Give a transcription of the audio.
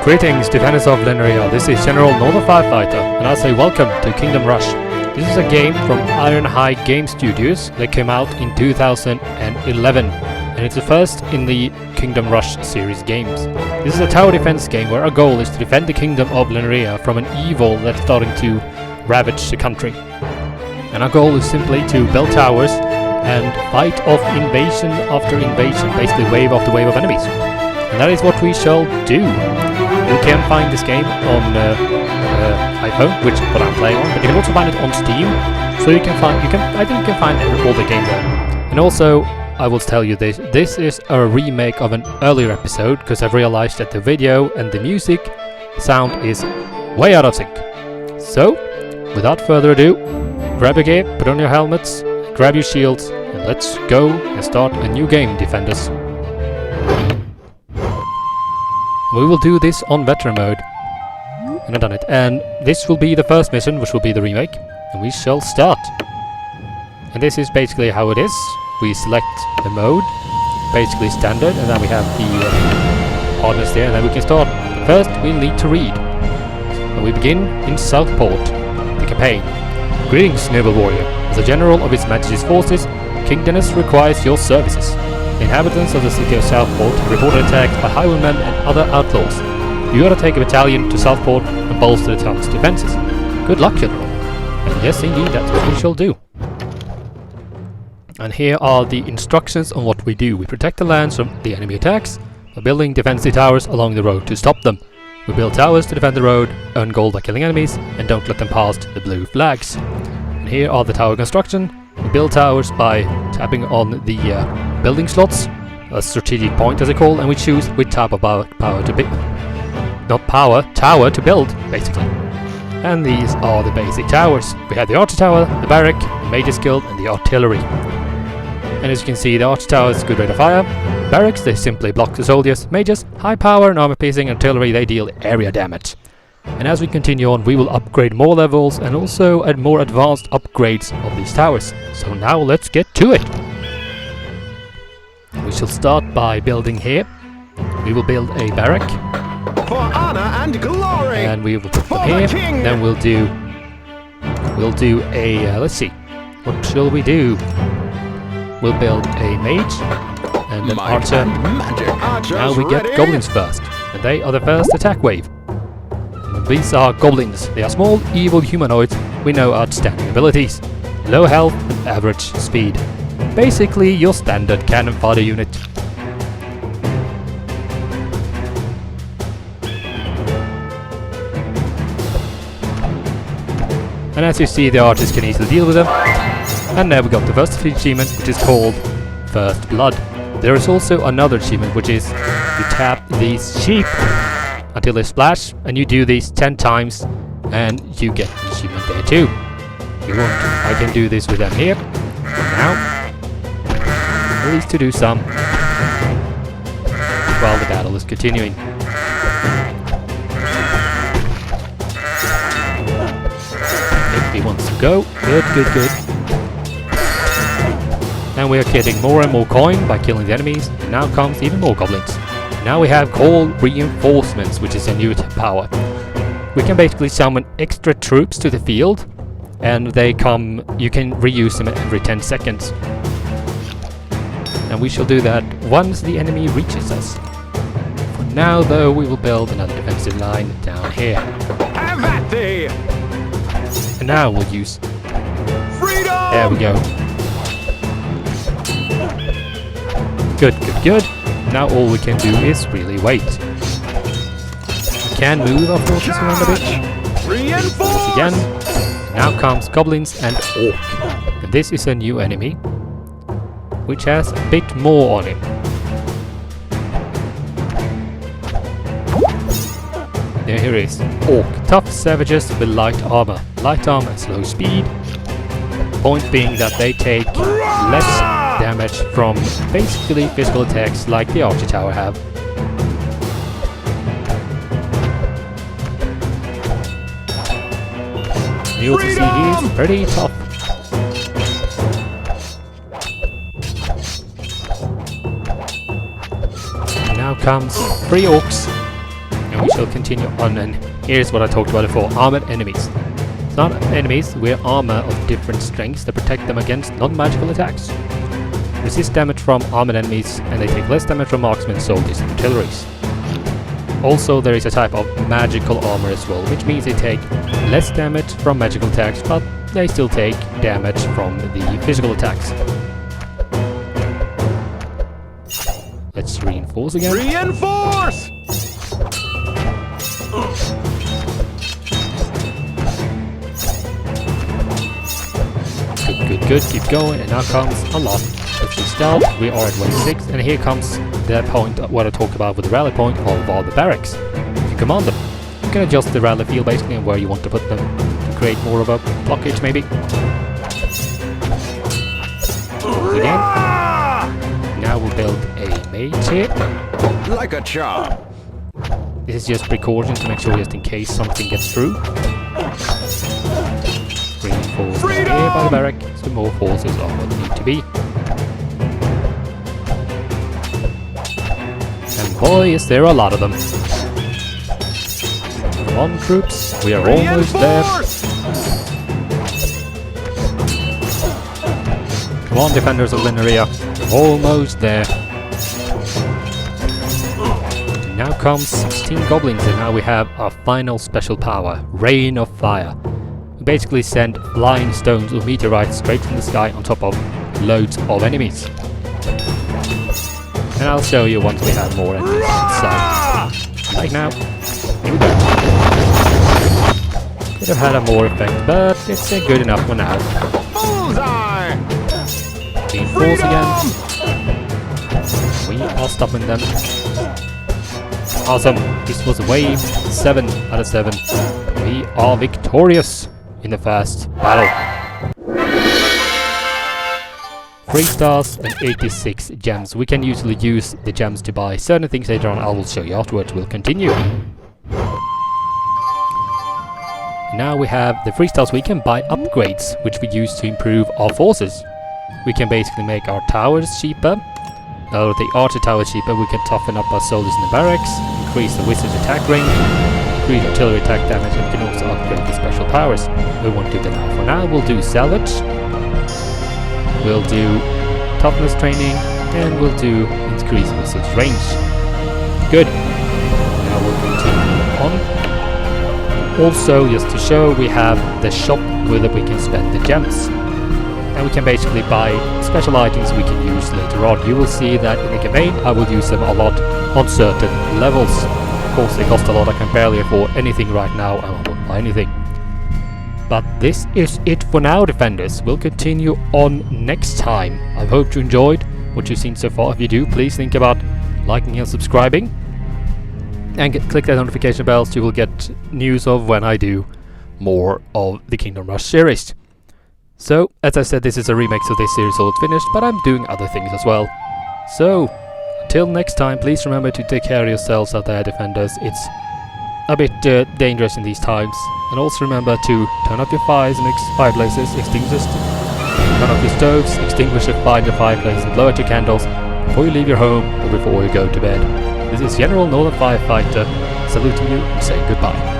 Greetings, defenders of Linirea. This is General Northern Firefighter, and I say welcome to Kingdom Rush. This is a game from Ironhide Game Studios that came out in 2011, and it's the first in the Kingdom Rush series games. This is a tower defense game where our goal is to defend the Kingdom of Linirea from an evil that's starting to ravage the country. And our goal is simply to build towers and fight off invasion after invasion, basically wave after wave of enemies. And that is what we shall do. You can find this game on iPhone, which is what I'm playing on, but you can also find it on Steam. So I think you can find all the games there. And also, I will tell you this is a remake of an earlier episode, because I've realized that the video and the music sound is way out of sync. So, without further ado, grab your gear, put on your helmets, grab your shields, and let's go and start a new game, defenders. We will do this on veteran mode. And I've done it. And this will be the first mission, which will be the remake. And we shall start. And this is basically how it is. We select the mode, basically standard, and then we have the partners there, and then we can start. But first, we need to read. And we begin in Southport, the campaign. Greetings, noble warrior. As a general of His Majesty's forces, King Dennis requires your services. The inhabitants of the city of Southport have reported attacks by highwaymen and other outlaws. You are to take a battalion to Southport and bolster the town's defences. Good luck, General. And yes, indeed, that's what we shall do. And here are the instructions on what we do. We protect the lands from the enemy attacks by building defensive towers along the road to stop them. We build towers to defend the road, earn gold by killing enemies, and don't let them past the blue flags. And here are the tower construction. We build towers by tapping on the building slots, a strategic point as they call, and we choose which type of tower to build, basically. And these are the basic towers. We have the archer tower, the barrack, the mage's guild, and the artillery. And as you can see, the archer tower is a good rate of fire. Barracks, they simply block the soldiers. Mages, high power and armor piercing. Artillery, they deal area damage. And as we continue on, we will upgrade more levels and also add more advanced upgrades of these towers. So now let's get to it. We shall start by building here. We will build a barrack. For honor and glory. And we will put them here. Then we'll do a let's see. What shall we do? We'll build a mage and an archer. Now we get goblins first. And they are the first attack wave. And these are goblins. They are small, evil humanoids with no outstanding abilities. Low health and average speed. Basically your standard cannon fodder unit. And as you see, the archers can easily deal with them. And now we got the first achievement, which is called First Blood. There is also another achievement, which is you tap these sheep until they splash, and you do these 10 times, and you get an achievement there too. If you want, I can do this with them here. Now, at least to do some while the battle is continuing. 50 wants to go. Good. And we are getting more and more coin by killing the enemies. And now comes even more goblins. Now we have called reinforcements, which is a new power. We can basically summon extra troops to the field, and they come. You can reuse them every 10 seconds. And we shall do that once the enemy reaches us. For now, though, we will build another defensive line down here. Have at thee! And now we'll use... Freedom! There we go. Good. Now all we can do is really wait. We can move our forces around a bit. Reinforce! Again. And now comes goblins and orc. And this is a new enemy, which has a bit more on him. There here is orc. Tough savages with light armor. Light armor and slow speed. Point being that they take less damage from basically physical attacks like the archer tower have. You also see he's pretty tough. And now comes 3 orcs. and we shall continue on. And here's what I talked about before, armored enemies. It's not enemies, we're armor of different strengths that protect them against non-magical attacks. Resist damage from armored enemies, and they take less damage from marksmen, soldiers, and artilleries. Also, there is a type of magical armor as well, which means they take less damage from magical attacks, but they still take damage from the physical attacks. Let's reinforce again. Reinforce! Good, keep going, and now comes a lot. Let's restart, we are at wave 6, and here comes the point, what I talked about with the rally point of all the barracks. If you command them, you can adjust the rally field basically and where you want to put them to create more of a blockage maybe. Again. Now we'll build a mage here. Like a charm. This is just precaution to make sure just in case something gets through. Reinforce here by the barrack, so more forces are what they need to be. And boy, is there a lot of them. Come on, troops, we are almost there. Come on, defenders of Linirea, we're almost there. And now comes 16 goblins, and now we have our final special power, Rain of Fire. We basically send flying stones or meteorites straight from the sky on top of loads of enemies. And I'll show you once we have more enemies inside. Like now. Here we go. Could have had a more effect, but it's good enough for now. Bullseye! Reinforce again. We are stopping them. Awesome. This was wave 7 out of 7. We are victorious in the first battle. 3 stars and 86 gems. We can usually use the gems to buy certain things later on. I will show you afterwards. We'll continue. Now we have the 3 stars. We can buy upgrades, which we use to improve our forces. We can basically make our towers cheaper. Now that the archer tower is cheaper, we can toughen up our soldiers in the barracks, increase the wizard's attack range, increase artillery attack damage, and we can also upgrade the special powers. We won't do that now. For now, we'll do salvage. We'll do toughness training, and we'll do increase wizard's range. Good. Now we'll continue on. Also, just to show, we have the shop where we can spend the gems. And we can basically buy special items we can use later on. You will see that in the campaign I will use them a lot on certain levels. Of course they cost a lot, I can barely afford anything right now, I won't buy anything. But this is it for now, defenders. We'll continue on next time. I hope you enjoyed what you've seen so far. If you do, please think about liking and subscribing. And click that notification bell so you will get news of when I do more of the Kingdom Rush series. So, as I said, this is a remake of this series, so it's finished, but I'm doing other things as well. So, until next time, please remember to take care of yourselves out there, defenders. It's a bit dangerous in these times. And also remember to turn off your fires and fireplaces, extinguish, turn off your stoves, extinguish the fire in the fireplace, and blow out your candles before you leave your home or before you go to bed. This is General Northern Firefighter saluting you and saying goodbye.